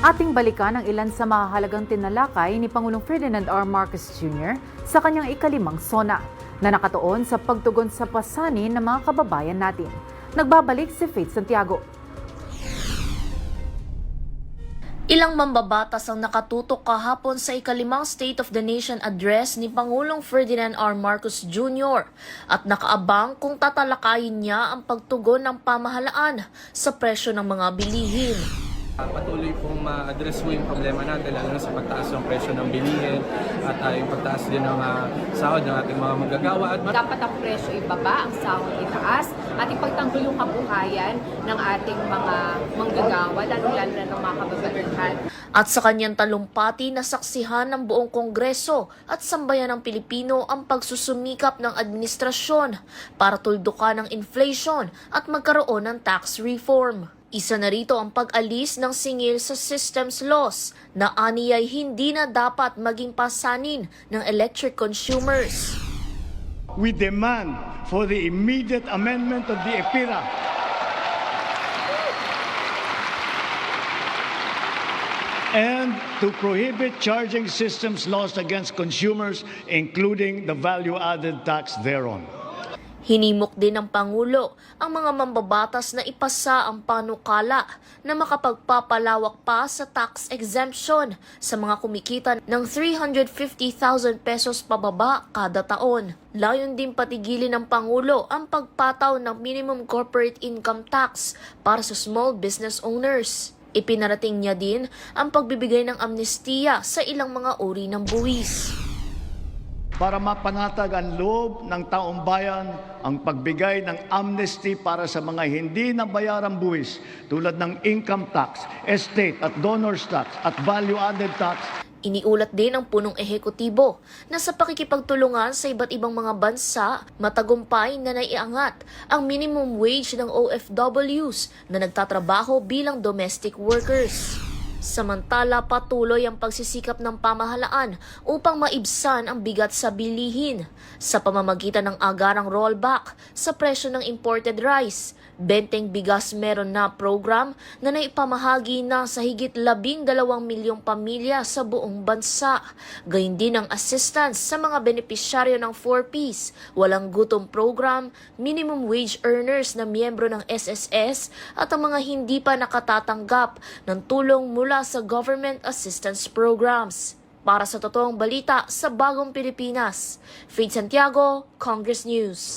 Ating balikan ang ilan sa mahahalagang tinalakay ni Pangulong Ferdinand R. Marcos Jr. sa kanyang ikalimang SONA na nakatuon sa pagtugon sa pasanin ng mga kababayan natin. Nagbabalik si Faith Santiago. Ilang mambabatas ang nakatutok kahapon sa ikalimang State of the Nation Address ni Pangulong Ferdinand R. Marcos Jr. at nakaabang kung tatalakayin niya ang pagtugon ng pamahalaan sa presyo ng mga bilihin. Patuloy pong ma-address po yung problema natin, lalo na sa pagtaas ng presyo ng bilihin at yung pagtaas din ng sahod ng ating mga manggagawa. Dapat ang presyo ibaba, ang sahod itaas, at ipagtanggol yung kabuhayan ng ating mga manggagawa, lalo-lalo na ng mga kababaihan. At sa kanyang talumpati, nasaksihan ng buong Kongreso at sambayan ng Pilipino ang pagsusumikap ng administrasyon para tuldukan ng inflation at magkaroon ng tax reform. Isa na rito ang pag-alis ng singil sa systems laws na aniyay hindi na dapat maging pasanin ng electric consumers. We demand for the immediate amendment of the EPIRA and to prohibit charging systems laws against consumers, including the value-added tax thereon. Hinimok din ng Pangulo ang mga mambabatas na ipasa ang panukala na makapagpapalawak pa sa tax exemption sa mga kumikita ng 350,000 pesos pababa kada taon. Layon din patigilin ng Pangulo ang pagpataw ng minimum corporate income tax para sa small business owners. Ipinarating niya din ang pagbibigay ng amnestiya sa ilang mga uri ng buwis. Para mapanatag ang loob ng taong bayan ang pagbigay ng amnesty para sa mga hindi nabayarang buwis tulad ng income tax, estate at donors tax at value-added tax. Iniulat din ng punong ehekutibo na sa pakikipagtulungan sa iba't ibang mga bansa, matagumpay na naiangat ang minimum wage ng OFWs na nagtatrabaho bilang domestic workers. Samantala, patuloy ang pagsisikap ng pamahalaan upang maibsan ang bigat sa bilihin sa pamamagitan ng agarang rollback sa presyo ng imported rice. Benteng bigas meron na program na naipamahagi na sa higit 12 milyong pamilya sa buong bansa. Gayun din ang assistance sa mga benepisyaryo ng 4Ps, walang gutom program, minimum wage earners na miyembro ng SSS at ang mga hindi pa nakatatanggap ng tulong mula sa government assistance programs. Para sa totoong balita sa Bagong Pilipinas, Faith Santiago, Congress News.